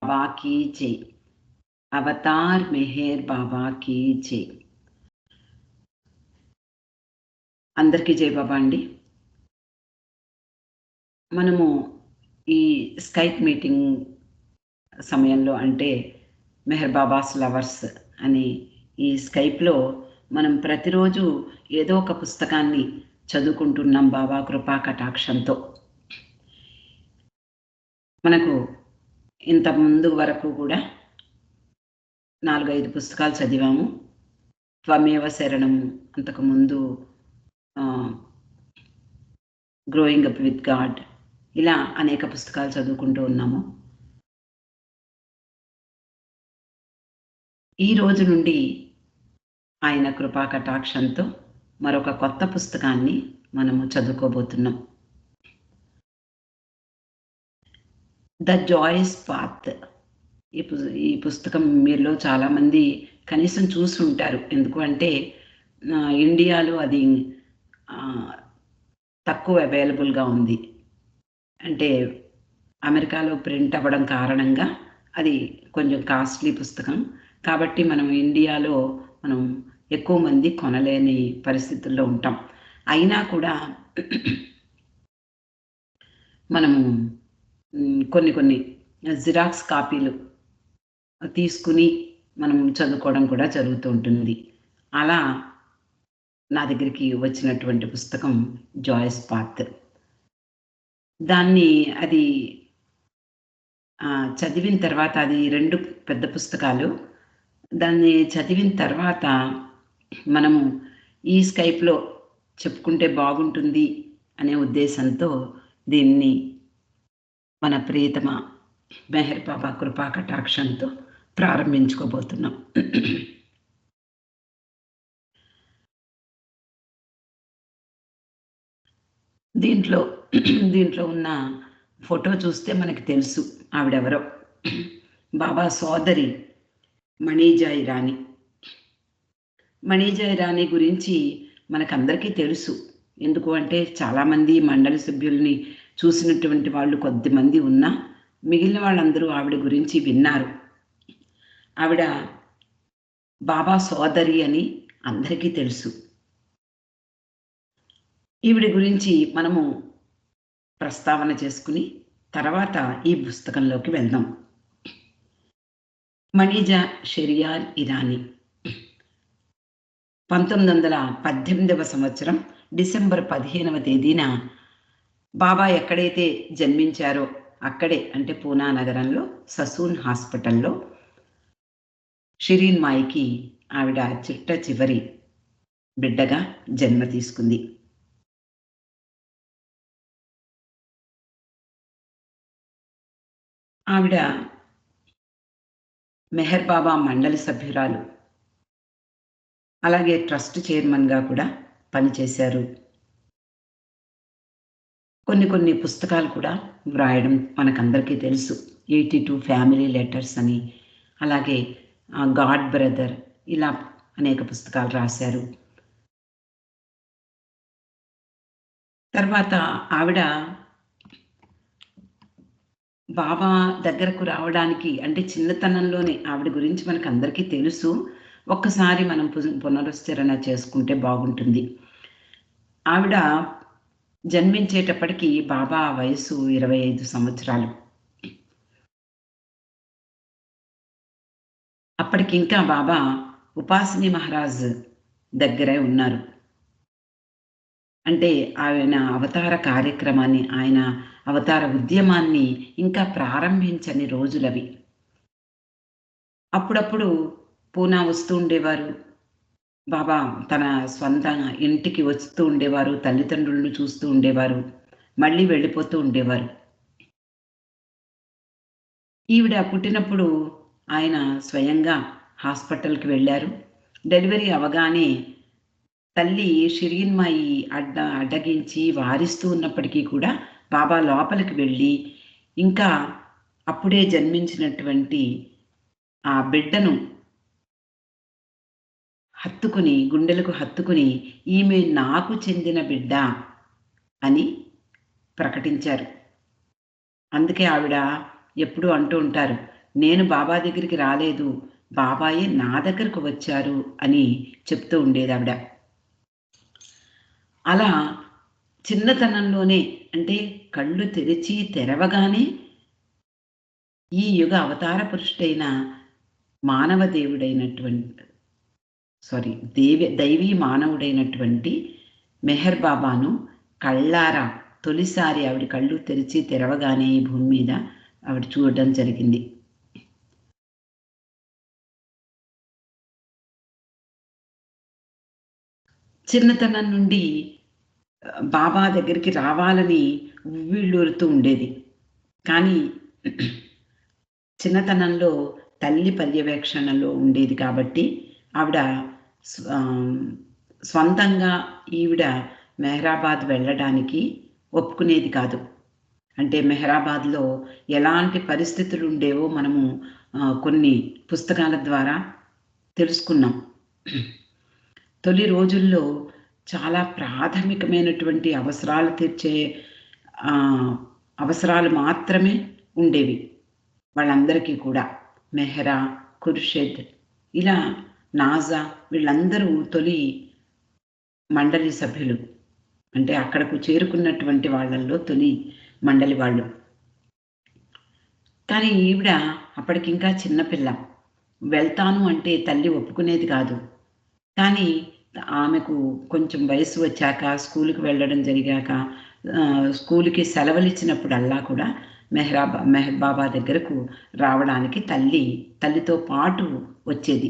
బాబా key జై. Avatar Meher బాబా key జై. అందరికీ జై బాబా అండి. మనము ఈ స్కైప్ మీటింగ్ సమయంలో అంటే మెహర్ బాబాస్ లవర్స్ అని ఈ స్కైప్లో మనం ప్రతిరోజు ఏదో ఒక పుస్తకాన్ని చదువుకుంటున్నాం బాబా కృపా కటాక్షంతో. మనకు ఇంత ముందు వరకు కూడా 4-5 పుస్తకాలు చదివాము. త్వమేవ శరణం, అంతకుముందు గ్రోయింగ్ అప్ విత్ గాడ్, ఇలా అనేక పుస్తకాలు చదువుకుంటూ ఉన్నాము. ఈ రోజు నుండి ఆయన కృపా కటాక్షంతో మరొక కొత్త పుస్తకాన్ని మనము చదువుకోబోతున్నాం. The Joyce path. ఈ పుస్తకం మీలో చాలామంది కనీసం చూసి ఉంటారు. ఎందుకు అంటే ఇండియాలో అది తక్కువ అవైలబుల్గా ఉంది. అంటే అమెరికాలో ప్రింట్ అవ్వడం కారణంగా అది కొంచెం కాస్ట్లీ పుస్తకం. కాబట్టి మనం ఇండియాలో ఎక్కువ మంది కొనలేని పరిస్థితుల్లో ఉంటాం. అయినా కూడా మనము కొన్ని జిరాక్స్ కాపీలు తీసుకుని మనం చదువుకోవడం కూడా జరుగుతూ ఉంటుంది. అలా నా దగ్గరికి వచ్చినటువంటి పుస్తకం జాయస్ పాత్. అది చదివిన తర్వాత, అది 2 పెద్ద పుస్తకాలు. దాన్ని చదివిన తర్వాత మనము ఈ స్కైప్లో చెప్పుకుంటే బాగుంటుంది అనే ఉద్దేశంతో దీన్ని మన ప్రియతమ మెహర్ బాబా కృపా కటాక్షంతో ప్రారంభించుకోబోతున్నాం. దీంట్లో ఉన్న ఫోటో చూస్తే మనకి తెలుసు ఆవిడెవరో. బాబా సోదరి మణిజాయి రాణి. మణిజాయి రాణి గురించి మనకందరికీ తెలుసు. ఎందుకు అంటే చాలామంది మండలి సభ్యుల్ని చూసినటువంటి వాళ్ళు కొద్దిమంది ఉన్నా మిగిలిన వాళ్ళందరూ ఆవిడ గురించి విన్నారు. ఆవిడ బాబా సోదరి అని అందరికీ తెలుసు. ఈవిడ గురించి మనము ప్రస్తావన చేసుకుని తర్వాత ఈ పుస్తకంలోకి వెళ్దాం. మణిజా షెరియార్ ఇరానీ 1918వ సంవత్సరం డిసెంబర్ 15వ తేదీన బాబా ఎక్కడైతే జన్మించారో అక్కడే, అంటే పూనా నగరంలో ససూన్ హాస్పిటల్లో షిరీన్ మాయికి ఆవిడ చిట్ట చివరి బిడ్డగా జన్మ తీసుకుంది. ఆవిడ మెహర్ బాబా మండలి సభ్యురాలు, అలాగే ట్రస్ట్ చైర్మన్గా కూడా పనిచేశారు. కొన్ని పుస్తకాలు కూడా వ్రాయడం మనకందరికీ తెలుసు. 82 ఫ్యామిలీ లెటర్స్ అని, అలాగే గాడ్ బ్రదర్, ఇలా అనేక పుస్తకాలు రాశారు. తర్వాత ఆవిడ బాబా దగ్గరకు రావడానికి, అంటే చిన్నతనంలోనే ఆవిడ గురించి మనకందరికీ తెలుసు. ఒక్కసారి మనం పునరుచ్చరణ చేసుకుంటే బాగుంటుంది. ఆవిడ జన్మించేటప్పటికి బాబా వయసు 25 సంవత్సరాలు. అప్పటికింకా బాబా ఉపాసిని మహారాజ్ దగ్గరే ఉన్నారు. అంటే ఆయన అవతార కార్యక్రమాన్ని, ఆయన అవతార ఉద్యమాన్ని ఇంకా ప్రారంభించని రోజులవి. అప్పుడప్పుడు పూనా వస్తూ ఉండేవారు. బాబా తన స్వంత ఇంటికి వస్తూ ఉండేవారు. తల్లిదండ్రులను చూస్తూ ఉండేవారు. మళ్ళీ వెళ్ళిపోతూ ఉండేవారు. ఈవిడ పుట్టినప్పుడు ఆయన స్వయంగా హాస్పిటల్కి వెళ్ళారు. డెలివరీ అవగానే తల్లి షిరీన్మాయి అడ్డగించి వారిస్తూ ఉన్నప్పటికీ కూడా బాబా లోపలికి వెళ్ళి ఇంకా అప్పుడే జన్మించినటువంటి ఆ బిడ్డను హత్తుకుని, గుండెలకు హత్తుకుని, ఈమె నాకు చెందిన బిడ్డ అని ప్రకటించారు. అందుకే ఆవిడ ఎప్పుడూ అంటూ ఉంటారు, నేను బాబా దగ్గరికి రాలేదు, బాబాయే నా దగ్గరకు వచ్చారు అని చెప్తూ ఉండేది ఆవిడ. అలా చిన్నతనంలోనే అంటే కళ్ళు తెరిచి తెరవగానే ఈ యుగ అవతార పురుషుడైన మానవ దేవుడైనటువంటి దైవీ మానవుడైనటువంటి మెహర్ బాబాను కళ్ళారా తొలిసారి ఆవిడ కళ్ళు తెరిచి తెరవగానే ఈ భూమి మీద ఆవిడ చూడడం జరిగింది. చిన్నతనం నుండి బాబా దగ్గరికి రావాలని ఉవ్విళ్ళూరుతూ ఉండేది. కానీ చిన్నతనంలో తల్లి పర్యవేక్షణలో ఉండేది కాబట్టి ఆవిడ స్వంతంగా ఈవిడ మెహరాబాద్ వెళ్ళడానికి ఒప్పుకునేది కాదు. అంటే మెహరాబాద్‌లో ఎలాంటి పరిస్థితులు ఉండేవో మనము కొన్ని పుస్తకాల ద్వారా తెలుసుకున్నాం. తొలి రోజుల్లో చాలా ప్రాథమికమైనటువంటి అవసరాలు తీర్చే అవసరాలు మాత్రమే ఉండేవి వాళ్ళందరికీ కూడా. మెహరా, ఖుర్షిద్ ఇలా నాజా వీళ్ళందరూ తొలి మండలి సభ్యులు. అంటే అక్కడకు చేరుకున్నటువంటి వాళ్ళల్లో తొలి మండలి వాళ్ళు. కానీ ఈవిడ అప్పటికింకా చిన్నపిల్ల. వెళ్తాను అంటే తల్లి ఒప్పుకునేది కాదు. కానీ ఆమెకు కొంచెం వయసు వచ్చాక స్కూలుకి వెళ్ళడం జరిగాక స్కూలుకి సెలవులిచ్చినప్పుడల్లా కూడా మెహర్ బాబా దగ్గరకు రావడానికి తల్లితో పాటు వచ్చేది.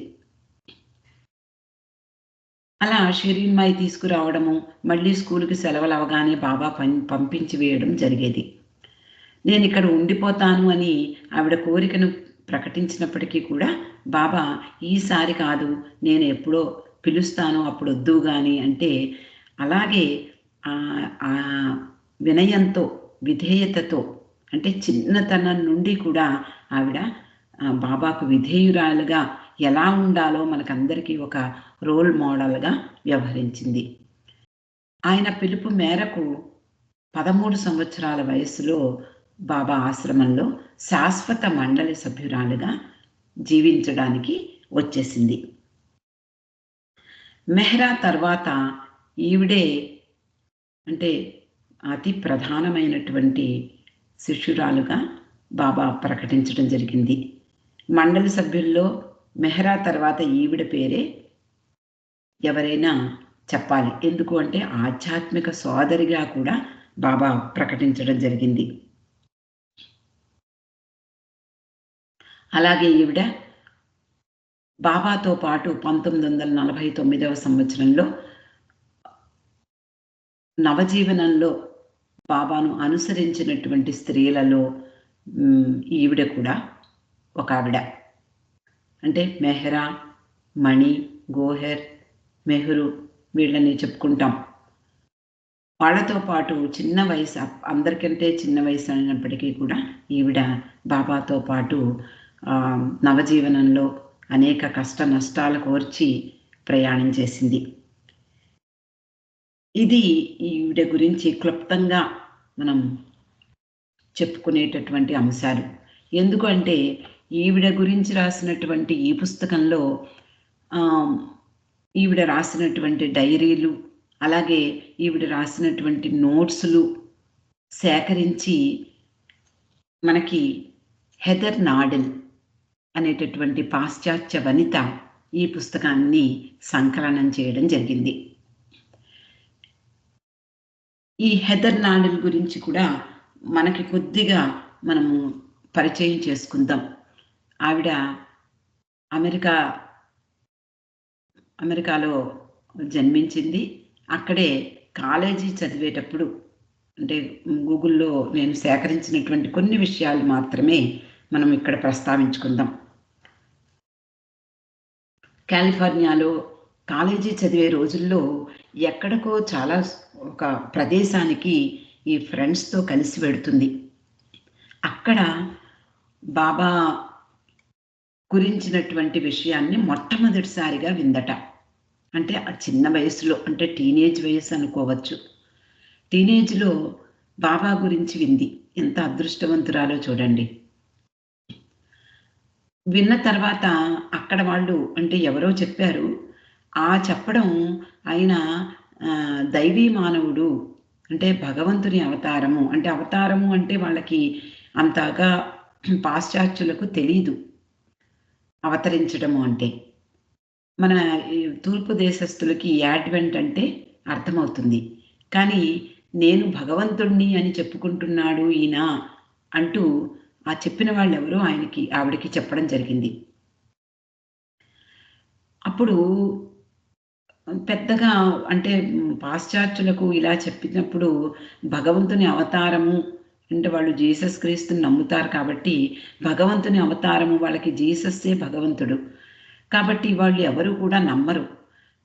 అలా షిరీన్‌మాయి తీసుకురావడము, మళ్ళీ స్కూలుకి సెలవులు అవగానే బాబా పంపించి వేయడం జరిగేది. నేనిక్కడ ఉండిపోతాను అని ఆవిడ కోరికను ప్రకటించినప్పటికీ కూడా బాబా ఈసారి కాదు, నేను ఎప్పుడో పిలుస్తాను అప్పుడొద్దువు గాని అంటే అలాగే వినయంతో, విధేయతతో అంటే చిన్నతనం నుండి కూడా ఆవిడ బాబాకు విధేయురాలుగా ఎలా ఉండాలో మనకందరికీ ఒక రోల్ మోడల్‌గా వ్యవహరించింది. ఆయన పిలుపు మేరకు 13 సంవత్సరాల వయస్సులో బాబా ఆశ్రమంలో శాశ్వత మండలి సభ్యురాలుగా జీవించడానికి వచ్చేసింది. మెహ్రా తర్వాత ఈవిడే అంటే అతి ప్రధానమైనటువంటి శిష్యురాలుగా బాబా ప్రకటించడం జరిగింది. మండలి సభ్యుల్లో మెహ్రా తర్వాత ఈవిడ పేరే ఎవరైనా చెప్పాలి. ఎందుకు అంటే ఆధ్యాత్మిక సోదరిగా కూడా బాబా ప్రకటించడం జరిగింది. అలాగే ఈవిడ బాబాతో పాటు 1949వ సంవత్సరంలో నవజీవనంలో బాబాను అనుసరించినటువంటి స్త్రీలలో ఈవిడ కూడా ఒక ఆవిడ. అంటే మెహ్రా, మణి, గోహెర్, మెహ్రూ వీళ్ళని చెప్పుకుంటాం. వాళ్ళతో పాటు చిన్న వయసు అందరికంటే చిన్న వయసు అయినప్పటికీ కూడా ఈవిడ బాబాతో పాటు నవజీవనంలో అనేక కష్ట నష్టాలు కోర్చి ప్రయాణం చేసింది. ఇది ఈవిడ గురించి క్లుప్తంగా మనం చెప్పుకునేటటువంటి అంశాలు. ఎందుకంటే ఈవిడ గురించి రాసినటువంటి ఈ పుస్తకంలో ఈవిడ రాసినటువంటి డైరీలు అలాగే ఈవిడ రాసినటువంటి నోట్స్‌లు సేకరించి మనకి హెదర్ నాడెల్ అనేటటువంటి పాశ్చాత్య వనిత ఈ పుస్తకాన్ని సంకలనం చేయడం జరిగింది. ఈ హెదర్ నాడెల్ గురించి కూడా మనకి కొద్దిగా మనము పరిచయం చేసుకుందాం. ఆవిడ అమెరికాలో జన్మించింది. అక్కడే కాలేజీ చదివేటప్పుడు అంటే గూగుల్‌లో నేను సేకరించినటువంటి కొన్ని విషయాలు మాత్రమే మనం ఇక్కడ ప్రస్తావించుకుందాం. కాలిఫోర్నియాలో కాలేజీ చదివే రోజుల్లో ఎక్కడికో చాలా ఒక ప్రదేశానికి ఈ ఫ్రెండ్స్‌తో కలిసి వెడుతుంది. అక్కడ బాబా గురించినటువంటి విషయాన్ని మొట్టమొదటిసారిగా విందట. అంటే ఆ చిన్న వయసులో అంటే టీనేజ్ వయసు అనుకోవచ్చు. టీనేజ్‌లో బాబా గురించి వింది. ఎంత అదృష్టవంతురాలో చూడండి. విన్న తర్వాత అక్కడ వాళ్ళు అంటే ఎవరో చెప్పారు. ఆ చెప్పడం ఆయన దైవీ మానవుడు. అంటే భగవంతుని అవతారము. అంటే అవతారము అంటే వాళ్ళకి అంతగా పాశ్చాత్యులకు తెలీదు. అవతరించడము అంటే. మన ఈ తూర్పు దేశస్థులకి యాడ్వెంట్ అంటే అర్థమవుతుంది. కానీ నేను భగవంతుడిని అని చెప్పుకుంటున్నాడు ఈయన అంటూ ఆ చెప్పిన వాళ్ళెవరో ఆవిడకి చెప్పడం జరిగింది. అప్పుడు పెద్దగా అంటే పాశ్చాత్యులకు ఇలా చెప్పినప్పుడు భగవంతుని అవతారము అంటే వాళ్ళు జీసస్ క్రీస్తుని నమ్ముతారు కాబట్టి భగవంతుని అవతారము వాళ్ళకి జీసస్సే భగవంతుడు. కాబట్టి వాళ్ళు ఎవరు కూడా నమ్మరు.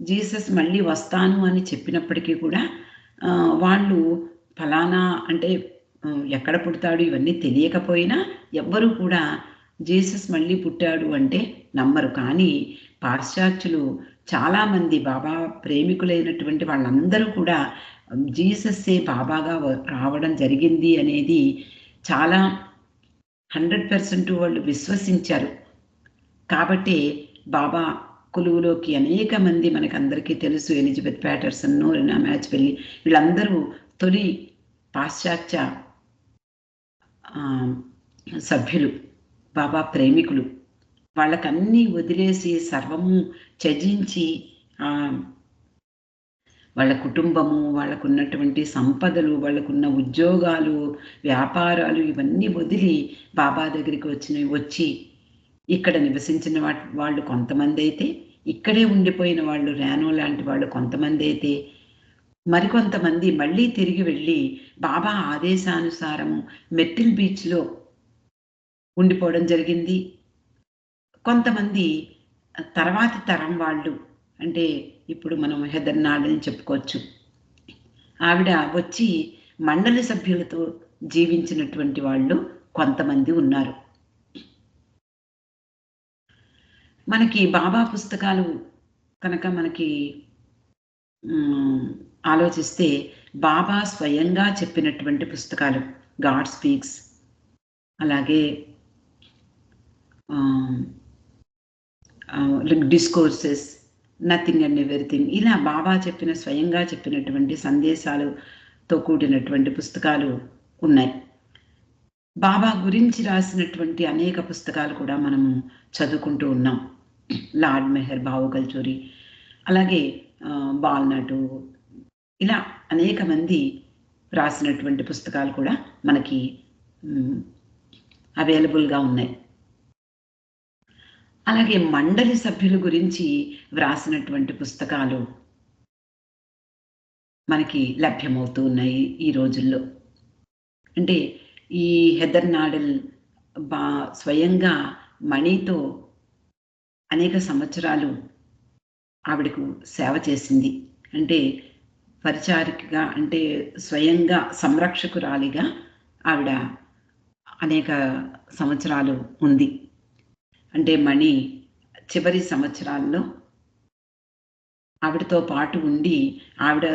జీసస్ మళ్ళీ వస్తాను అని చెప్పినప్పటికీ కూడా వాళ్ళు ఫలానా అంటే ఎక్కడ పుడతాడు ఇవన్నీ తెలియకపోయినా ఎవ్వరూ కూడా జీసస్ మళ్ళీ పుట్టాడు అంటే నమ్మరు. కానీ పాశ్చాత్యులు చాలామంది బాబా ప్రేమికులైనటువంటి వాళ్ళందరూ కూడా జీసస్సే బాబాగా రావడం జరిగింది అనేది చాలా 100% వాళ్ళు విశ్వసించారు. కాబట్టే బాబా కొలువులోకి అనేక మంది మనకందరికీ తెలుసు. ఎలిజబెత్ ప్యాటర్సన్, రీనా మ్యాచ్‌వెల్లి వీళ్ళందరూ తొలి పాశ్చాత్య సభ్యులు. బాబా ప్రేమికులు. వాళ్ళకన్నీ వదిలేసి సర్వము త్యజించి వాళ్ళ కుటుంబము, వాళ్ళకున్నటువంటి సంపదలు, వాళ్ళకున్న ఉద్యోగాలు, వ్యాపారాలు ఇవన్నీ వదిలి బాబా దగ్గరికి వచ్చి ఇక్కడ నివసించిన వాళ్ళు కొంతమందైతే, ఇక్కడే ఉండిపోయిన వాళ్ళు రానో లాంటి వాళ్ళు కొంతమందైతే, మరికొంతమంది మళ్ళీ తిరిగి వెళ్ళి బాబా ఆదేశానుసారము మెట్టిల్ బీచ్‌లో ఉండిపోవడం జరిగింది. కొంతమంది తర్వాతి తరం వాళ్ళు అంటే ఇప్పుడు మనం హెదర్ నాడని చెప్పుకోవచ్చు. ఆవిడ వచ్చి మండలి సభ్యులతో జీవించినటువంటి వాళ్ళు కొంతమంది ఉన్నారు. మనకి బాబా పుస్తకాలు కనుక మనకి ఆలోచిస్తే బాబా స్వయంగా చెప్పినటువంటి పుస్తకాలు 'గాడ్ స్పీక్స్' అలాగే డిస్కోర్సెస్, 'నథింగ్ అండ్ ఎవ్రీథింగ్' ఇలా బాబా స్వయంగా చెప్పినటువంటి సందేశాలతో కూడినటువంటి పుస్తకాలు ఉన్నాయి. బాబా గురించి రాసినటువంటి అనేక పుస్తకాలు కూడా మనము చదువుకుంటూ ఉన్నాం. లార్డ్ మెహర్, భావు కల్చూరి అలాగే బాల్నటు ఇలా అనేక మంది రాసినటువంటి పుస్తకాలు కూడా మనకి అవైలబుల్‌గా ఉన్నాయి. అలాగే మండలి సభ్యుల గురించి వ్రాసినటువంటి పుస్తకాలు మనకి లభ్యమవుతూ ఉన్నాయి ఈ రోజుల్లో. అంటే ఈ హెదర్ నాడెల్ స్వయంగా మణితో అనేక సంవత్సరాలు ఆవిడకు సేవ చేసింది. అంటే పరిచారికగా అంటే స్వయంగా సంరక్షకురాలిగా ఆవిడ అనేక సంవత్సరాలు ఉంది. అంటే మణి చివరి సంవత్సరాల్లో ఆవిడతో పాటు ఉండి ఆవిడ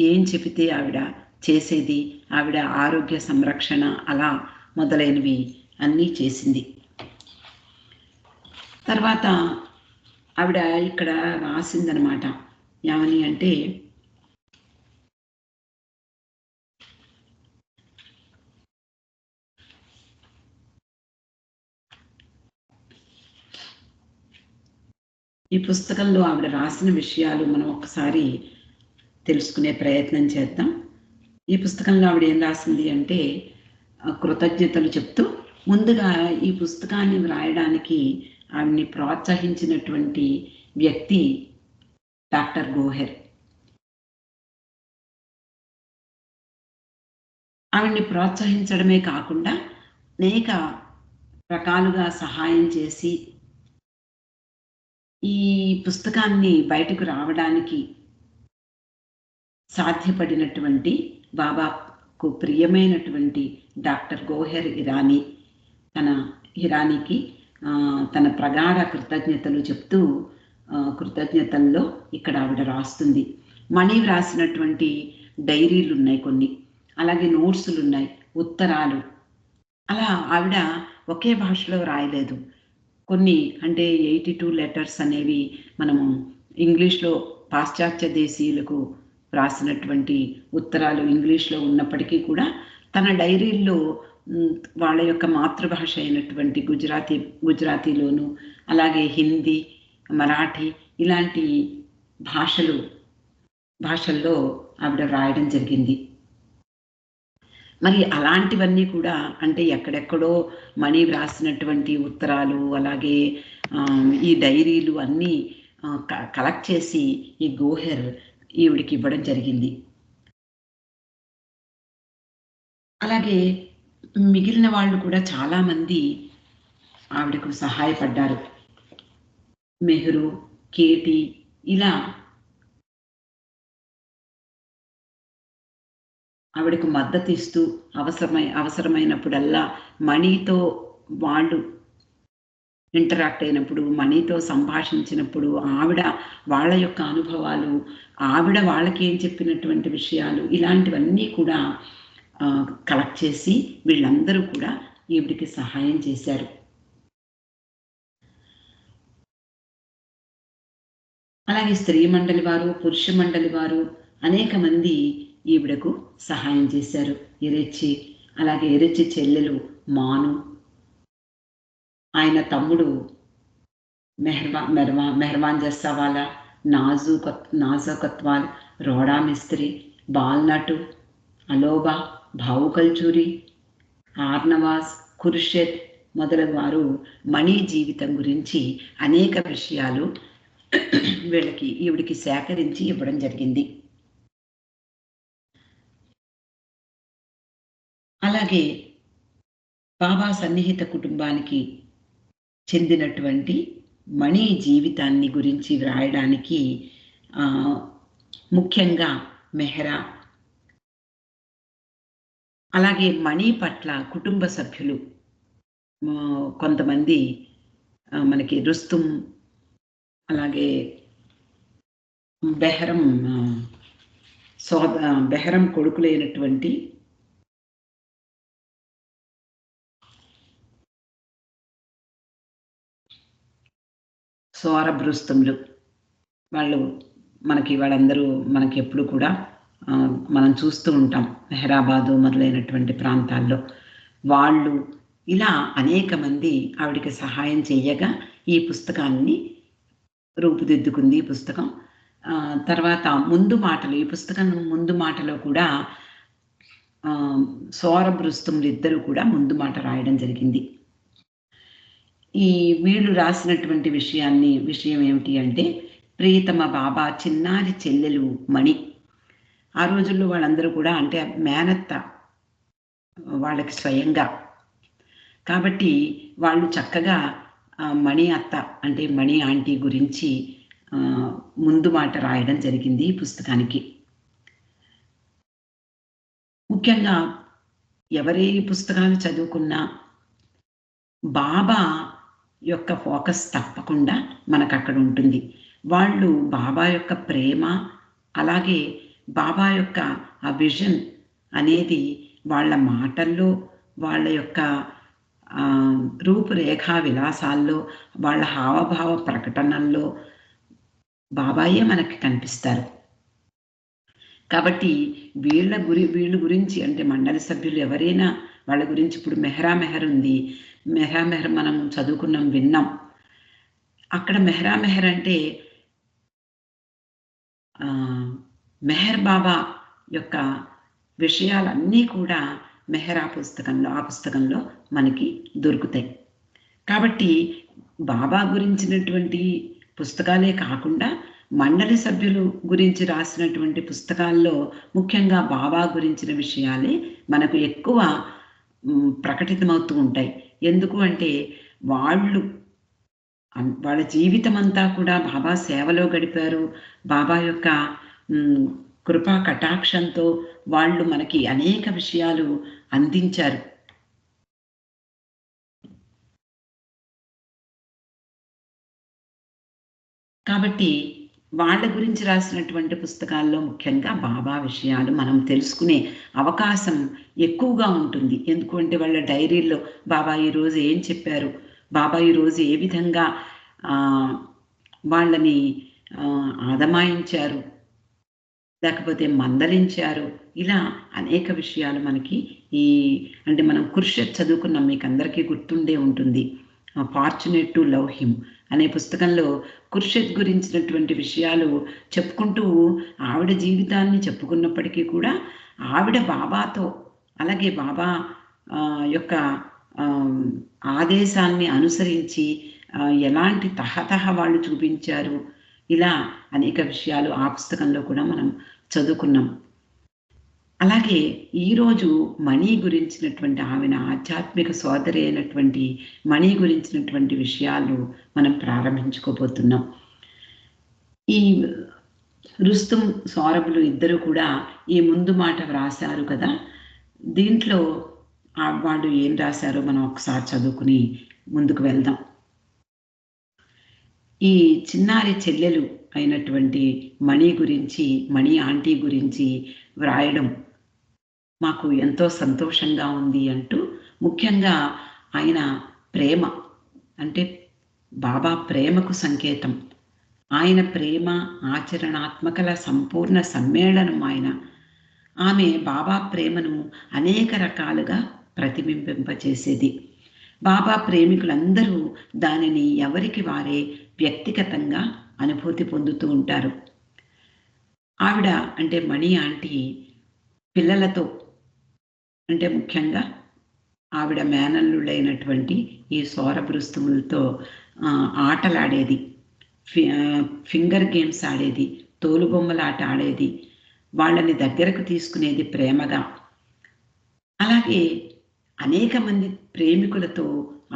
ఏం చెబితే ఆవిడ చేసేది, ఆవిడ ఆరోగ్య సంరక్షణ అలా మొదలైనవి అన్నీ చేసింది. తర్వాత ఆవిడ ఇక్కడ రాసిందనమాట. ఏమని అంటే ఈ పుస్తకంలో ఆవిడ రాసిన విషయాలు మనం ఒకసారి తెలుసుకునే ప్రయత్నం చేద్దాం. ఈ పుస్తకంలో ఆవిడ ఏం రాసింది అంటే కృతజ్ఞతలు చెప్తూ ముందుగా ఈ పుస్తకాన్ని వ్రాయడానికి ఆవిడ్ని ప్రోత్సహించినటువంటి వ్యక్తి డాక్టర్ గోహెర్. ఆవిడ్ని ప్రోత్సహించడమే కాకుండా అనేక రకాలుగా సహాయం చేసి ఈ పుస్తకాన్ని బయటకు రావడానికి సాధ్యపడినటువంటి బాబాకు ప్రియమైనటువంటి డాక్టర్ గోహెర్ ఇరానీ ఇరానీకి తన ప్రగాఢ కృతజ్ఞతలు చెప్తూ కృతజ్ఞతల్లో ఇక్కడ ఆవిడ రాస్తుంది. మణి వ్రాసినటువంటి డైరీలు ఉన్నాయి కొన్ని, అలాగే నోట్సులు ఉన్నాయి, ఉత్తరాలు. అలా ఆవిడ ఒకే భాషలో రాయలేదు. కొన్ని అంటే 82 లెటర్స్ అనేవి మనము ఇంగ్లీష్లో పాశ్చాత్య దేశీయులకు రాసినటువంటి ఉత్తరాలు ఇంగ్లీష్లో ఉన్నప్పటికీ కూడా తన డైరీల్లో వాళ్ళ యొక్క మాతృభాష అయినటువంటి గుజరాతీలోను అలాగే హిందీ, మరాఠీ ఇలాంటి భాషల్లో ఆవిడ రాయడం జరిగింది. మరి అలాంటివన్నీ కూడా అంటే ఎక్కడెక్కడో మణి వ్రాసినటువంటి ఉత్తరాలు అలాగే ఈ డైరీలు అన్నీ కలెక్ట్ చేసి ఈ గోహెర్ ఈవిడికి ఇవ్వడం జరిగింది. అలాగే మిగిలిన వాళ్ళు కూడా చాలామంది ఆవిడకు సహాయపడ్డారు. మెహ్రూ, కేటీ ఇలా ఆవిడకు మద్దతు ఇస్తూ అవసరమైనప్పుడల్లా మణితో వాళ్ళు ఇంటరాక్ట్ అయినప్పుడు, మణితో సంభాషించినప్పుడు ఆవిడ వాళ్ళ యొక్క అనుభవాలు, ఆవిడ వాళ్ళకి ఏం చెప్పినటువంటి విషయాలు ఇలాంటివన్నీ కూడా కలెక్ట్ చేసి వీళ్ళందరూ కూడా ఈవిడికి సహాయం చేశారు. అలాగే స్త్రీ మండలి వారు, పురుష మండలి వారు అనేక మంది ఈవిడకు సహాయం చేశారు. అలాగే ఎరెచ్చి చెల్లెలు మాను, ఆయన తమ్ముడు మెహర్వాన్ జస్సావాలా, నాజో కత్వాల్, రోడా మిస్త్రి, బాల్నటు, అలోబా, భావు కల్చూరి, ఆర్నవాస్, ఖుర్షెద్ మొదలగు వారు మణి జీవితం గురించి అనేక విషయాలు ఈవిడికి సేకరించి ఇవ్వడం జరిగింది. అలాగే బాబా సన్నిహిత కుటుంబానికి చెందినటువంటి మణి జీవితాన్ని గురించి వ్రాయడానికి ముఖ్యంగా మెహ్రా, అలాగే మణి పట్ల కుటుంబ సభ్యులు కొంతమంది మనకి రుస్తుం, అలాగే బెహరం కొడుకులైనటువంటి సోరబ్ రుస్తుములు వాళ్ళందరూ మనకి ఎప్పుడు కూడా మనం చూస్తూ ఉంటాం మెహరాబాదు మొదలైనటువంటి ప్రాంతాల్లో. వాళ్ళు ఇలా అనేక మంది ఆవిడికి సహాయం చేయగా ఈ పుస్తకాన్ని రూపుదిద్దుకుంది ఈ పుస్తకం. తర్వాత ఈ పుస్తకం ముందు మాటలో కూడా సోరబ్ రుస్తుములు ఇద్దరు కూడా ముందు మాట రాయడం జరిగింది. వీళ్ళు రాసినటువంటి విషయం ఏమిటి అంటే, ప్రియతమ బాబా చిన్నారి చెల్లెలు మణి. ఆ రోజుల్లో వాళ్ళందరూ కూడా అంటే మేనత్త వాళ్ళకి స్వయంగా, కాబట్టి వాళ్ళు చక్కగా మణి అత్త అంటే మణి ఆంటీ గురించి ముందు మాట రాయడం జరిగింది ఈ పుస్తకానికి. ముఖ్యంగా ఎవరే పుస్తకాలు చదువుకున్నా బాబా యొక్క ఫోకస్ తప్పకుండా మనకు అక్కడ ఉంటుంది. వాళ్ళు బాబా యొక్క ప్రేమ, అలాగే బాబా యొక్క ఆ విజన్ అనేది వాళ్ళ మాటల్లో, వాళ్ళ యొక్క రూపురేఖా విలాసాల్లో, వాళ్ళ హావభావ ప్రకటనల్లో బాబాయే మనకి కనిపిస్తారు. కాబట్టి వీళ్ళ గురించి అంటే మండలి సభ్యులు ఎవరైనా వాళ్ళ గురించి, ఇప్పుడు మెహర్ ఉంది, మెహర్ మనం చదువుకున్నాం, విన్నాం. అక్కడ మెహర్ అంటే మెహర్ బాబా యొక్క విషయాలన్నీ కూడా ఆ పుస్తకంలో మనకి దొరుకుతాయి. కాబట్టి బాబా గురించినటువంటి పుస్తకాలే కాకుండా మండలి సభ్యులు గురించి రాసినటువంటి పుస్తకాల్లో ముఖ్యంగా బాబా గురించిన విషయాలే మనకు ఎక్కువ ప్రకటితమవుతూ ఉంటాయి. ఎందుకు అంటే వాళ్ళ జీవితం అంతా కూడా బాబా సేవలో గడిపారు. బాబా యొక్క కృపా కటాక్షంతో వాళ్ళు మనకి అనేక విషయాలు అందించారు. కాబట్టి వాళ్ళ గురించి రాసినటువంటి పుస్తకాల్లో ముఖ్యంగా బాబా విషయాలు మనం తెలుసుకునే అవకాశం ఎక్కువగా ఉంటుంది. ఎందుకంటే వాళ్ళ డైరీల్లో బాబా ఈరోజు ఏం చెప్పారు, బాబా ఈరోజు ఏ విధంగా వాళ్ళని ఆదమాయించారు, లేకపోతే మందలించారు. ఇలా అనేక విషయాలు మనకి ఈ అంటే మనం ఖుర్షద్ చదువుకున్నాం, మీకు అందరికీ గుర్తుండే ఉంటుంది. 'ఫార్చునేట్ టు లవ్ హిమ్' అనే పుస్తకంలో ఖుర్షద్ గురించినటువంటి విషయాలు చెప్పుకుంటూ ఆవిడ జీవితాన్ని చెప్పుకున్నప్పటికీ కూడా ఆవిడ బాబాతో, అలాగే బాబా యొక్క ఆదేశాల్ని అనుసరించి ఎలాంటి తహతహ వాళ్ళు చూపించారు, ఇలా అనేక విషయాలు ఆ పుస్తకంలో కూడా మనం చదువుకున్నాం. అలాగే ఈరోజు మణి గురించినటువంటి, ఆమెన ఆధ్యాత్మిక సోదరి అయినటువంటి మణి గురించినటువంటి విషయాలు మనం ప్రారంభించుకోబోతున్నాం. ఈ రుస్తుం, సౌరభులు ఇద్దరు కూడా ఈ ముందు మాట వ్రాసారు కదా. దీంట్లో వాళ్ళు ఏం రాశారో మనం ఒకసారి చదువుకుని ముందుకు వెళ్దాం. ఈ చిన్నారి చెల్లెలు అయినటువంటి మణి గురించి, మణి ఆంటీ గురించి వ్రాయడం మాకు ఎంతో సంతోషంగా ఉంది అంటూ, ముఖ్యంగా ఆయన ప్రేమ అంటే బాబా ప్రేమకు సంకేతం. ఆయన ప్రేమ ఆచరణాత్మకల సంపూర్ణ సమ్మేళనం ఆయన. ఆమె బాబా ప్రేమను అనేక రకాలుగా ప్రతిబింబింపచేసేది. బాబా ప్రేమికులందరూ దానిని ఎవరికి వారే వ్యక్తిగతంగా అనుభూతి పొందుతూ ఉంటారు. ఆవిడ అంటే మణి ఆంటీ పిల్లలతో, అంటే ముఖ్యంగా ఆవిడ మేనల్లుడైనటువంటి ఈ సౌరభృస్తుములతో ఆటలాడేది, ఫింగర్ గేమ్స్ ఆడేది, తోలుబొమ్మలాట ఆడేది, వాళ్ళని దగ్గరకు తీసుకునేది ప్రేమగా. అలాగే అనేక మంది ప్రేమికులతో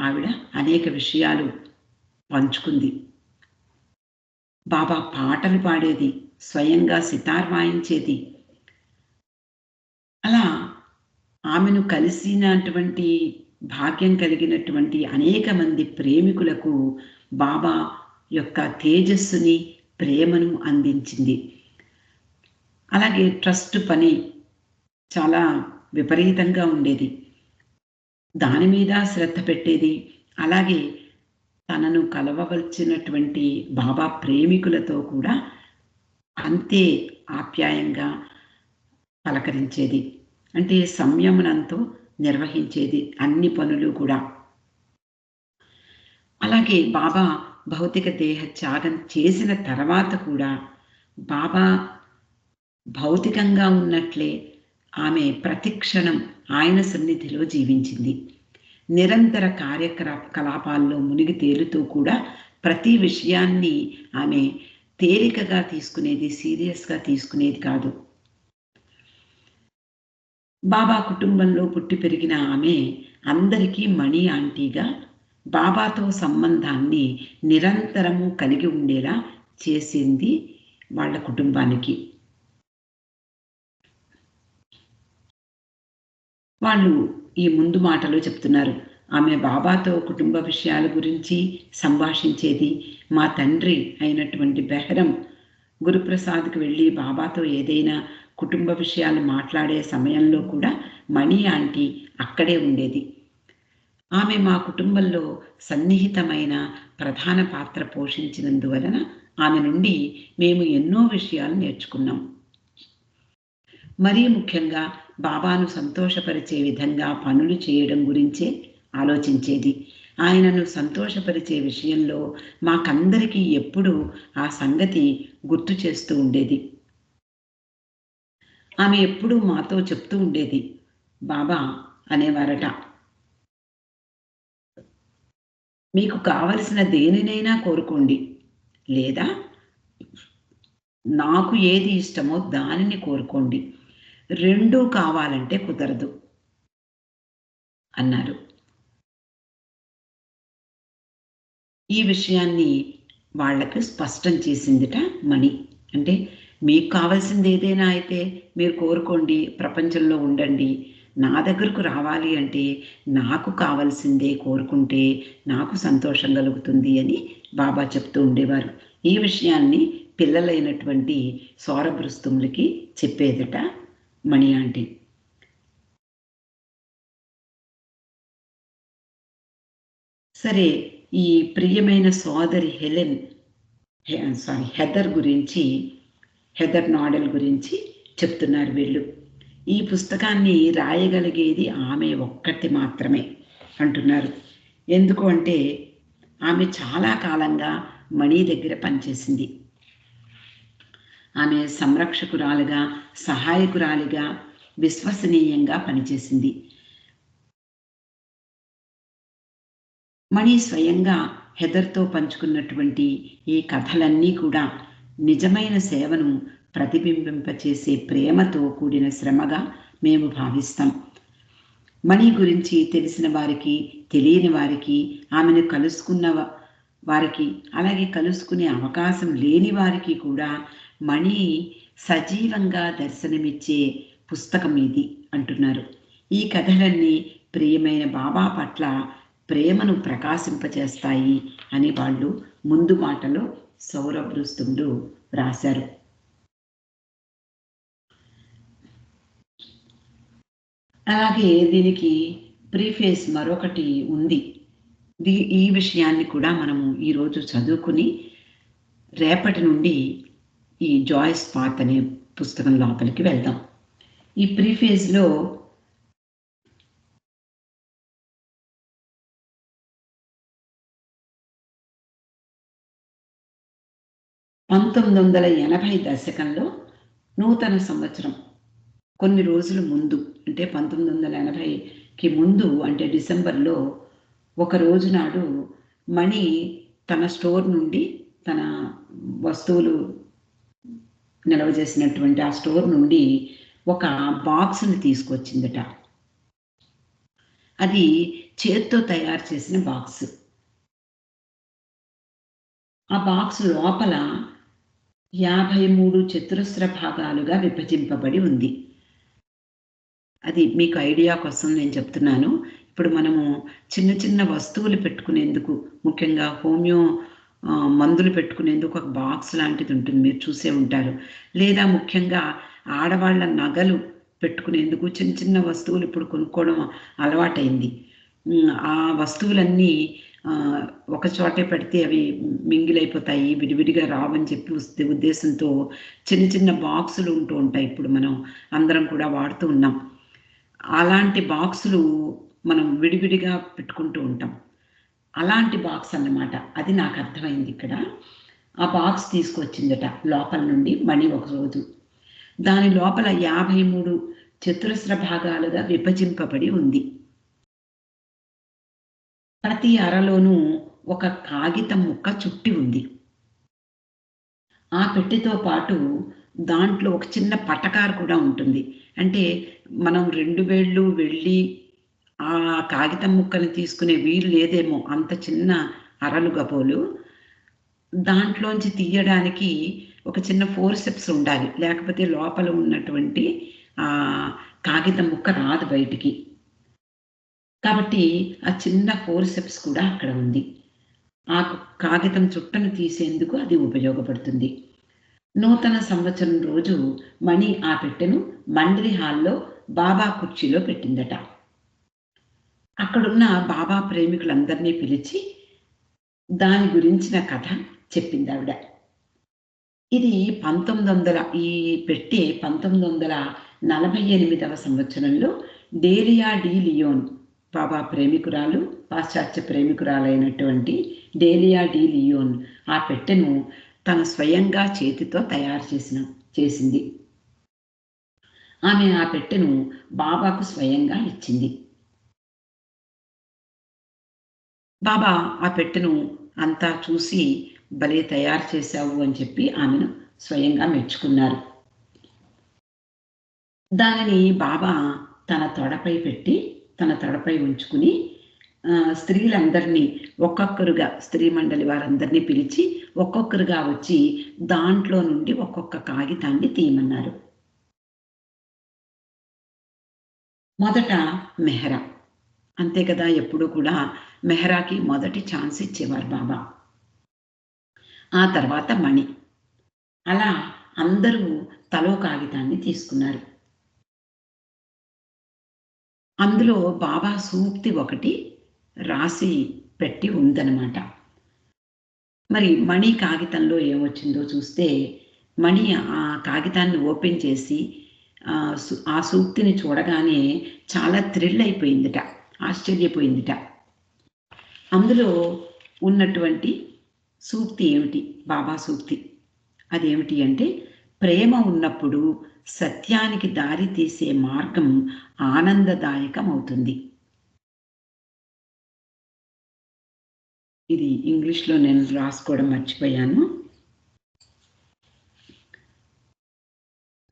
ఆవిడ అనేక విషయాలు పంచుకుంది. బాబా పాటలు పాడేది, స్వయంగా సితార్ వాయించేది. అలా ఆమెను కలిసినటువంటి భాగ్యం కలిగినటువంటి అనేక మంది ప్రేమికులకు బాబా యొక్క తేజస్సుని, ప్రేమను అందించింది. అలాగే ట్రస్ట్ పని చాలా విపరీతంగా ఉండేది, దాని మీద శ్రద్ధ పెట్టేది. అలాగే తనను కలవవలసినటువంటి బాబా ప్రేమికులతో కూడా అంతే ఆప్యాయంగా పలకరించేది. అంటే సంయమనంతో నిర్వహించేది అన్ని పనులు కూడా. అలాగే బాబా భౌతిక దేహ త్యాగం చేసిన తర్వాత కూడా బాబా భౌతికంగా ఉన్నట్లే ఆమె ప్రతిక్షణం ఆయన సన్నిధిలో జీవించింది. నిరంతర కార్యకలాపాల్లో మునిగి తేలుతూ కూడా ప్రతి విషయాన్ని ఆమె తేలికగా తీసుకునేది, సీరియస్గా తీసుకునేది కాదు. బాబా కుటుంబంలో పుట్టి పెరిగిన ఆమె అందరికీ మణి ఆంటీగా బాబాతో సంబంధాన్ని నిరంతరము కలిగి ఉండేలా చేసింది వాళ్ళ కుటుంబానికి. వాళ్ళు ఈ ముందు మాటలో చెప్తున్నారు, ఆమె బాబాతో కుటుంబ విషయాల గురించి సంభాషించేది. మా తండ్రి అయినటువంటి బెహరం గురుప్రసాద్కి వెళ్ళి బాబాతో ఏదైనా కుటుంబ విషయాలు మాట్లాడే సమయంలో కూడా మణి ఆంటీ అక్కడే ఉండేది. ఆమె మా కుటుంబంలో సన్నిహితమైన ప్రధాన పాత్ర పోషించినందువలన ఆమె నుండి మేము ఎన్నో విషయాలు నేర్చుకున్నాం. మరీ ముఖ్యంగా బాబాను సంతోషపరిచే విధంగా పనులు చేయడం గురించే ఆలోచించేది. ఆయనను సంతోషపరిచే విషయంలో మాకందరికీ ఎప్పుడూ ఆ సంగతి గుర్తు చేస్తూ ఉండేది. ఆమె ఎప్పుడూ మాతో చెప్తూ ఉండేది, బాబా అనేవారట, మీకు కావలసిన దేనినైనా కోరుకోండి, లేదా నాకు ఏది ఇష్టమో దానిని కోరుకోండి, రెండూ కావాలంటే కుదరదు అన్నారు. ఈ విషయాన్ని వాళ్లకు స్పష్టం చేసిందిట మణి. అంటే మీకు కావాల్సింది ఏదైనా అయితే మీరు కోరుకోండి, ప్రపంచంలో ఉండండి, నా దగ్గరకు రావాలి అంటే నాకు కావాల్సిందే కోరుకుంటే నాకు సంతోషం కలుగుతుంది అని బాబా చెప్తూ ఉండేవారు. ఈ విషయాన్ని పిల్లలైనటువంటి సౌరభృస్తుములకి చెప్పేదట మణి ఆంటీ. సరే, ఈ ప్రియమైన సోదరి హెదర్ గురించి, హెదర్ నాడెల్ గురించి చెప్తున్నారు వీళ్ళు. ఈ పుస్తకాన్ని రాయగలిగేది ఆమె ఒక్కటి మాత్రమే అంటున్నారు. ఎందుకు అంటే ఆమె చాలా కాలంగా మణి దగ్గర పనిచేసింది. ఆమె సంరక్షకురాలుగా, సహాయకురాలిగా, విశ్వసనీయంగా పనిచేసింది. మణి స్వయంగా హెదర్తో పంచుకున్నటువంటి ఈ కథలన్నీ కూడా నిజమైన సేవను ప్రతిబింబింపచేసే ప్రేమతో కూడిన శ్రమగా మేము భావిస్తాం. మణి గురించి తెలిసిన వారికి, తెలియని వారికి, ఆమెను కలుసుకున్న వారికి, అలాగే కలుసుకునే అవకాశం లేని వారికి కూడా మణి సజీవంగా దర్శనమిచ్చే పుస్తకం ఇది అంటున్నారు. ఈ కథలన్నీ ప్రియమైన బాబా పట్ల ప్రేమను ప్రకాశింపచేస్తాయి అని వాళ్ళు ముందు మాటలో సౌరభ్ రుస్తుండు రాశారు. అలాగే దీనికి ప్రీఫేస్ మరొకటి ఉంది. ఈ విషయాన్ని కూడా మనము ఈరోజు చదువుకుని రేపటి నుండి ఈ జాయిస్ పాత్ అనే పుస్తకం లోపలికి వెళ్దాం. ఈ ప్రీఫేస్లో దశకంలో నూతన సంవత్సరం కొన్ని రోజుల ముందు, అంటే 1980కి ముందు, అంటే డిసెంబర్లో ఒక రోజు నాడు మణి తన స్టోర్ నుండి, తన వస్తువులు నిల్వ చేసినటువంటి ఆ స్టోర్ నుండి ఒక బాక్స్ని తీసుకొచ్చిందట. అది చేత్తో తయారు చేసిన బాక్స్. ఆ బాక్స్ లోపల 53 చతురస్ర భాగాలుగా విభజింపబడి ఉంది. అది మీకు ఐడియా కోసం నేను చెప్తున్నాను. ఇప్పుడు మనము చిన్న చిన్న వస్తువులు పెట్టుకునేందుకు, ముఖ్యంగా హోమియో మందులు పెట్టుకునేందుకు ఒక బాక్స్ లాంటిది ఉంటుంది, మీరు చూసే ఉంటారు. లేదా ముఖ్యంగా ఆడవాళ్ళ నగలు పెట్టుకునేందుకు చిన్న చిన్న వస్తువులు ఇప్పుడు కొనుక్కోవడం అలవాటైంది. ఆ వస్తువులన్నీ ఒక చోటే పెడితే అవి మింగిలైపోతాయి, విడివిడిగా రావని చెప్పి ఉద్దేశంతో చిన్న చిన్న బాక్సులు ఉంటూ ఉంటాయి. ఇప్పుడు మనం అందరం కూడా వాడుతూ ఉన్నాం. అలాంటి బాక్సులు మనం విడివిడిగా పెట్టుకుంటూ ఉంటాం. అలాంటి బాక్స్ అన్నమాట. అది నాకు అర్థమైంది ఇక్కడ. ఆ బాక్స్ తీసుకొచ్చిందట లోపల నుండి మణి ఒకరోజు. దాని లోపల 53 చతురస్ర భాగాలుగా విభజింపబడి ఉంది. ప్రతి అరలోనూ ఒక కాగితం ముక్క చుట్టి ఉంది. ఆ పెట్టెతో పాటు దాంట్లో ఒక చిన్న పటకారు కూడా ఉంటుంది. అంటే మనం 2 వేళ్ళు వెళ్ళి ఆ కాగితం ముక్కని తీసుకునే వీలు లేదేమో, అంత చిన్న అరలు గబోలు. దాంట్లోంచి తీయడానికి ఒక చిన్న ఫోర్సెప్స్ ఉండాలి, లేకపోతే లోపల ఉన్నటువంటి కాగితం ముక్క రాదు బయటికి. కాబట్టి ఆ చిన్న ఫోర్సెప్స్ కూడా అక్కడ ఉంది. ఆ కాగితం చుట్టను తీసేందుకు అది ఉపయోగపడుతుంది. నూతన సంవత్సరం రోజు మణి ఆ పెట్టెను మండలి హాల్లో బాబా కుర్చీలో పెట్టిందట. అక్కడున్న బాబా ప్రేమికులందరినీ పిలిచి దాని గురించిన కథ చెప్పింది ఆవిడ. ఇది ఈ పెట్టె 1948వ సంవత్సరంలో డేలియా డి లియోన్, బాబా ప్రేమికురాలు, పాశ్చాత్య ప్రేమికురాలైనటువంటి డేలియా డి లియోన్ ఆ పెట్టెను తను స్వయంగా చేతితో తయారు చేసింది. ఆమె ఆ పెట్టెను బాబాకు స్వయంగా ఇచ్చింది. బాబా ఆ పెట్టెను అంతా చూసి భలే తయారు చేశావు అని చెప్పి ఆమెను స్వయంగా మెచ్చుకున్నారు. దానిని బాబా తన తొడపై పెట్టి, తన తొడపై ఉంచుకుని స్త్రీలందరినీ ఒక్కొక్కరుగా, స్త్రీ మండలి వారందరినీ పిలిచి ఒక్కొక్కరుగా వచ్చి దాంట్లో నుండి ఒక్కొక్క కాగితాన్ని తీయమన్నారు. మొదట మెహరా, అంతే కదా, ఎప్పుడు కూడా మెహరాకి మొదటి ఛాన్స్ ఇచ్చేవారు బాబా. ఆ తర్వాత మణి. అలా అందరూ తలో కాగితాన్ని తీసుకున్నారు. అందులో బాబా సూక్తి ఒకటి రాసి పెట్టి ఉందన్నమాట. మరి మణి కాగితంలో ఏమొచ్చిందో చూస్తే, మణి ఆ కాగితాన్ని ఓపెన్ చేసి ఆ సూక్తిని చూడగానే చాలా థ్రిల్ అయిపోయిందిట, ఆశ్చర్యపోయిందిట. అందులో ఉన్నటువంటి సూక్తి ఏమిటి? బాబా సూక్తి. అదేమిటి అంటే, ప్రేమ ఉన్నప్పుడు సత్యానికి దారి తీసే మార్గం ఆనందదాయకం అవుతుంది. ఇది ఇంగ్లీష్లో నేను రాసుకోవడం మర్చిపోయాను.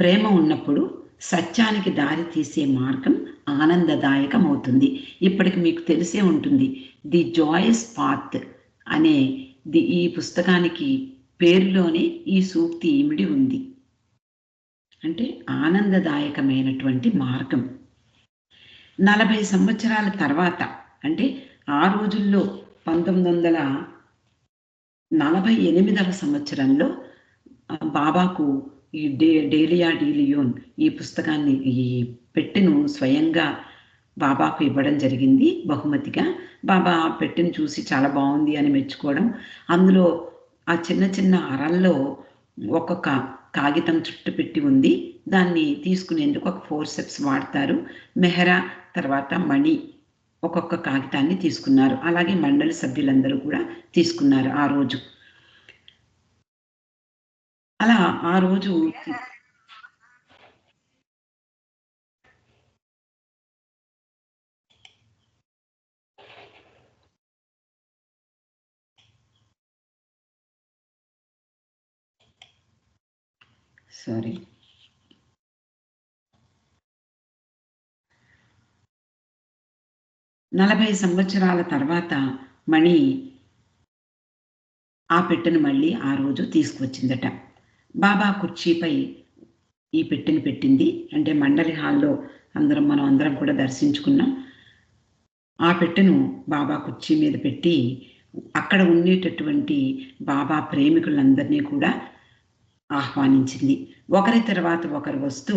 ప్రేమ ఉన్నప్పుడు సత్యానికి దారి తీసే మార్గం ఆనందదాయకం అవుతుంది. ఇప్పటికి మీకు తెలిసే ఉంటుంది, ది జాయస్ పాత్ అనే ఈ పుస్తకానికి పేరులోనే ఈ సూక్తి ఇమిడి ఉంది. అంటే ఆనందదాయకమైనటువంటి మార్గం. 40 సంవత్సరాల తర్వాత, అంటే ఆ రోజుల్లో 1948వ సంవత్సరంలో బాబాకు ఈ డేలియా డి లియోన్ ఈ పుస్తకాన్ని, ఈ పెట్టెను స్వయంగా బాబాకు ఇవ్వడం జరిగింది బహుమతిగా. బాబా పెట్టెను చూసి చాలా బాగుంది అని మెచ్చుకోవడం, అందులో ఆ చిన్న చిన్న అరల్లో ఒక్కొక్క కాగితం చుట్టు పెట్టి ఉంది. దాన్ని తీసుకునేందుకు ఒక ఫోర్సెప్స్ వాడతారు. మెహరా తర్వాత మణి ఒక్కొక్క కాగితాన్ని తీసుకున్నారు. అలాగే మండలి సభ్యులందరూ కూడా తీసుకున్నారు ఆ రోజు. అలా ఆ రోజు సారీ 40 సంవత్సరాల తర్వాత మణి ఆ పెట్టెను మళ్ళీ ఆ రోజు తీసుకువచ్చిందట. బాబా కుర్చీపై ఈ పెట్టెను పెట్టింది. అంటే మండలి హాల్లో మనం అందరం కూడా దర్శించుకున్నాం. ఆ పెట్టెను బాబా కుర్చీ మీద పెట్టి అక్కడ ఉండేటటువంటి బాబా ప్రేమికులందరినీ కూడా ఆహ్వానించింది. ఒకరి తర్వాత ఒకరు వస్తూ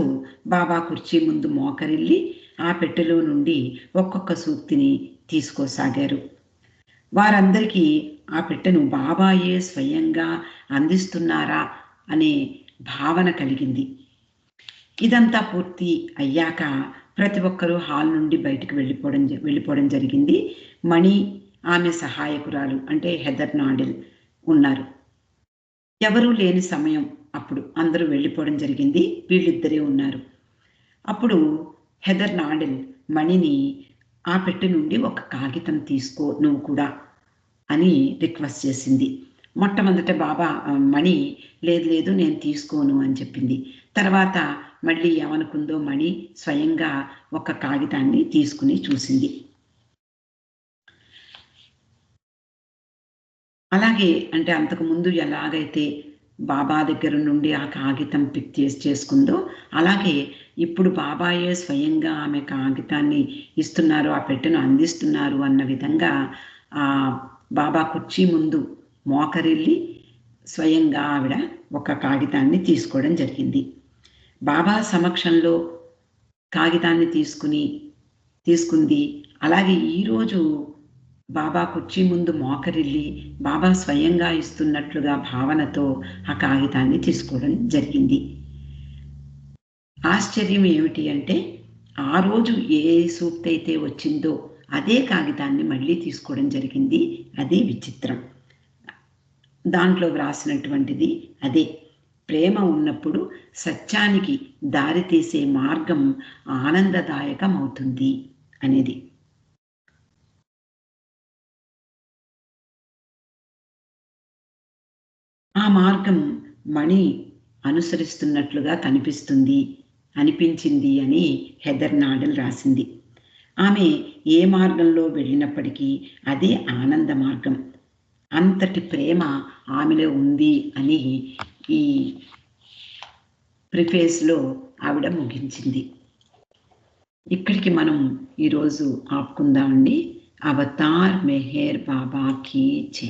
బాబా కుర్చీ ముందు మోకరిల్లి ఆ పెట్టెలో నుండి ఒక్కొక్క సూక్తిని తీసుకోసాగారు. వారందరికీ ఆ పెట్టెను బాబాయే స్వయంగా అందిస్తున్నారా అనే భావన కలిగింది. ఇదంతా పూర్తి అయ్యాక ప్రతి ఒక్కరూ హాల్ నుండి బయటకు వెళ్ళిపోవడం జరిగింది. మణి, ఆమె సహాయకురాలు అంటే హెదర్ నాడెల్ ఉన్నారు. ఎవరూ లేని సమయం అప్పుడు అందరూ వెళ్ళిపోవడం జరిగింది. వీళ్ళిద్దరే ఉన్నారు. అప్పుడు హెదర్ నాడెల్ మణిని ఆ పెట్టె నుండి ఒక కాగితం తీసుకో నువ్వు కూడా అని రిక్వెస్ట్ చేసింది. మొట్టమొదట బాబా మణి లేదు లేదు నేను తీసుకోను అని చెప్పింది. తర్వాత మళ్ళీ ఏమనుకుందో మణి స్వయంగా ఒక కాగితాన్ని తీసుకుని చూసింది. అలాగే అంటే అంతకుముందు ఎలాగైతే బాబా దగ్గర నుండి ఆ కాగితం పిక్ చేసుకుందో, అలాగే ఇప్పుడు బాబాయే స్వయంగా ఆమె కాగితాన్ని ఇస్తున్నారు, ఆ పెట్టెను అందిస్తున్నారు అన్న విధంగా బాబా కుర్చీ ముందు మోకరిల్లి స్వయంగా ఆవిడ ఒక కాగితాన్ని తీసుకోవడం జరిగింది. బాబా సమక్షంలో కాగితాన్ని తీసుకుంది. అలాగే ఈరోజు బాబా కుర్చీ ముందు మోకరిల్లి బాబా స్వయంగా ఇస్తున్నట్లుగా భావనతో ఆ కాగితాన్ని తీసుకోవడం జరిగింది. ఆశ్చర్యం ఏమిటి అంటే, ఆ రోజు ఏ సూక్తి అయితే వచ్చిందో అదే కాగితాన్ని మళ్ళీ తీసుకోవడం జరిగింది. అదే విచిత్రం. దాంట్లో వ్రాసినటువంటిది అదే, ప్రేమ ఉన్నప్పుడు సత్యానికి దారి తీసే మార్గం ఆనందదాయకం అవుతుంది అనేది. ఆ మార్గం మణి అనుసరిస్తున్నట్లుగా అనిపించింది అని హెదర్ నాడెల్ రాసింది. ఆమె ఏ మార్గంలో వెళ్ళినప్పటికీ అదే ఆనంద మార్గం. అంతటి ప్రేమ ఆమెలో ఉంది అని ఈ ప్రిఫేస్లో ఆవిడ ముగించింది. ఇక్కడికి మనం ఈరోజు ఆపుకుందామండి. అవతార్ మెహర్ బాబా కీ జై.